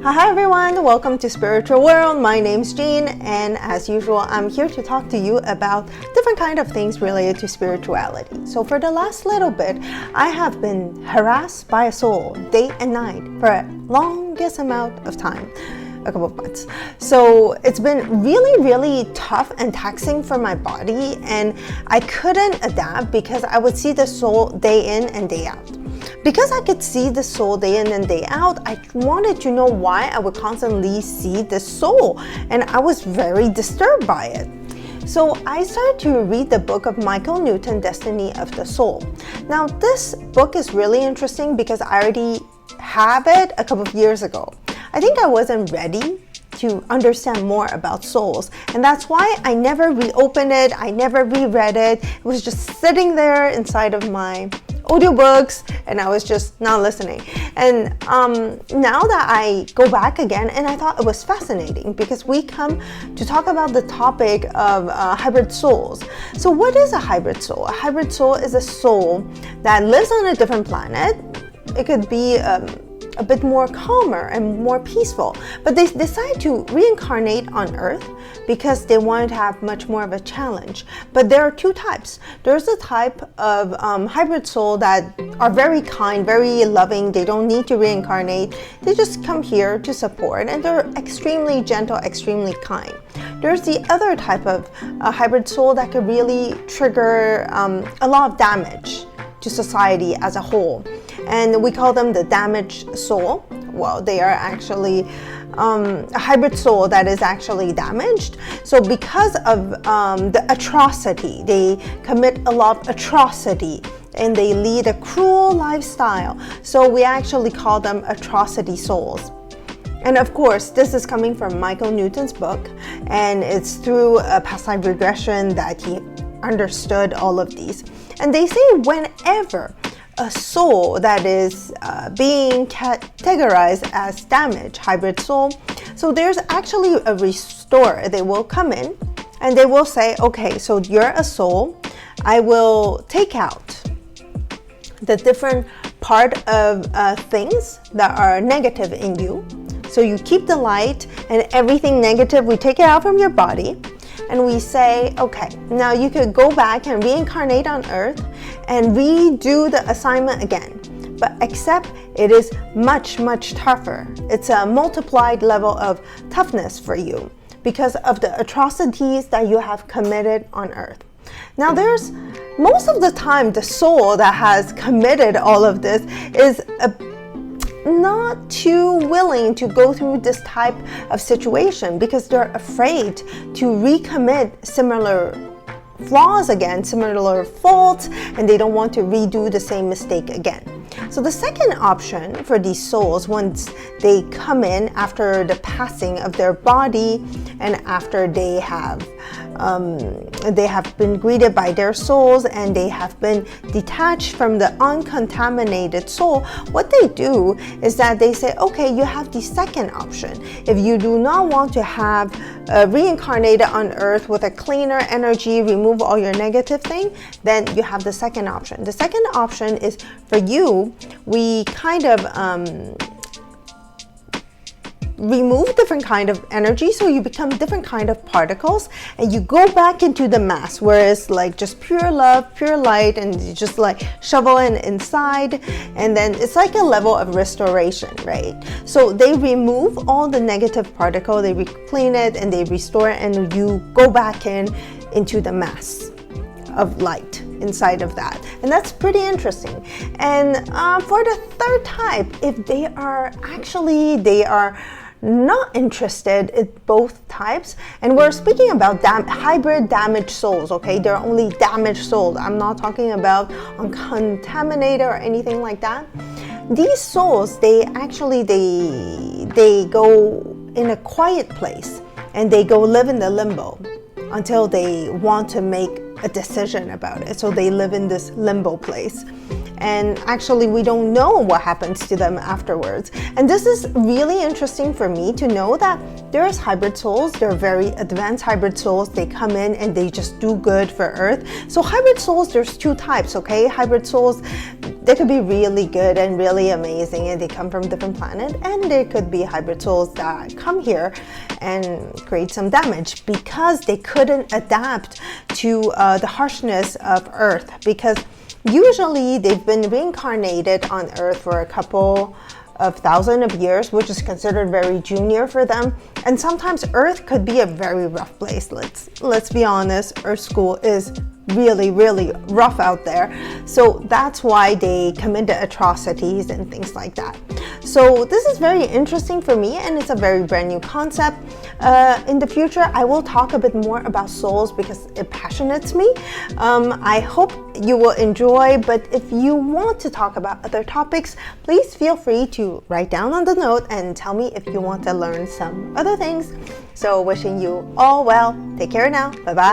Hi everyone, welcome to Spiritual World. My name's Jean, and as usual, I'm here to talk to you about different kind of things related to spirituality. So for the last little bit, I have been harassed by a soul day and night for a longest amount of time, a couple of months. So it's been really tough and taxing for my body, and I couldn't adapt because I would see the soul day in and day out. Because I could see the soul day in and day out, I wanted to know why I would constantly see the soul, and I was very disturbed by it. So I started to read the book of Micheal Newton, Destiny of the Soul. Now this book is really interesting because I already have it a couple of years ago. I think I wasn't ready to understand more about souls, and that's why I never reopened it, I never reread it. It was just sitting there inside of my audiobooks, and I was just not listening. And now that I go back again, and I thought it was fascinating because we come to talk about the topic of hybrid souls. So what is a hybrid soul? A hybrid soul is a soul that lives on a different planet. It could be a bit more calmer and more peaceful, but they decide to reincarnate on Earth because they wanted to have much more of a challenge. But there are two types. There's a type of hybrid soul that are very kind, very loving. They don't need to reincarnate. They just come here to support, and they're extremely gentle, extremely kind. There's the other type of hybrid soul that could really trigger a lot of damage to society as a whole, and we call them the damaged soul. Well, they are actually a hybrid soul that is actually damaged. So because of the atrocity, they commit a lot of atrocity and they lead a cruel lifestyle. So we actually call them atrocity souls. And of course, this is coming from Micheal Newton's book, and it's through a past life regression that he understood all of these. And they say whenever a soul that is being categorized as damaged, hybrid soul, so there's actually a restorer. They will come in and they will say, okay, so you're a soul. I will take out the different part of things that are negative in you. So you keep the light, and everything negative, we take it out from your body. And we say, okay, now you could go back and reincarnate on Earth and redo the assignment again. But except it is much tougher. It's a multiplied level of toughness for you because of the atrocities that you have committed on Earth. Now there's, most of the time, the soul that has committed all of this is not too willing to go through this type of situation because they're afraid to recommit similar flaws again, similar faults, and they don't want to redo the same mistake again. So the second option for these souls, once they come in after the passing of their body and after they have been greeted by their souls and they have been detached from the uncontaminated soul, what they do is that they say, okay, you have the second option. If you do not want to have reincarnated on Earth with a cleaner energy, remove all your negative thing, then you have the second option. The second option is for you, we kind of remove different kind of energy, so you become different kind of particles, and you go back into the mass where it's like just pure love, pure light, and you just like shovel it inside, and then it's like a level of restoration, right? So they remove all the negative particle, they clean it, and they restore it, and you go back into the mass of light inside of that. And that's pretty interesting. And for the third type, if they are not interested in both types, and we're speaking about hybrid damaged souls, okay? They're only damaged souls. I'm not talking about uncontaminated or anything like that. These souls, they go in a quiet place and they go live in the limbo until they want to make a decision about it. So they live in this limbo place. And actually, we don't know what happens to them afterwards. And this is really interesting for me to know that there's hybrid souls. They're very advanced hybrid souls. They come in and they just do good for Earth. So hybrid souls, there's two types, okay? Hybrid souls, they could be really good and really amazing, and they come from different planets, and there could be hybrid souls that come here and create some damage because they couldn't adapt to the harshness of Earth, because usually they've been reincarnated on Earth for a couple of thousands of years, which is considered very junior for them. And sometimes Earth could be a very rough place. Let's be honest, Earth school is really, really rough out there. So that's why they commit atrocities and things like that. So this is very interesting for me, and it's a very brand new concept. In the future, I will talk a bit more about souls because it passionates me. I hope you will enjoy, but if you want to talk about other topics, please feel free to write down on the note and tell me if you want to learn some other things. So wishing you all well. Take care now. Bye-bye.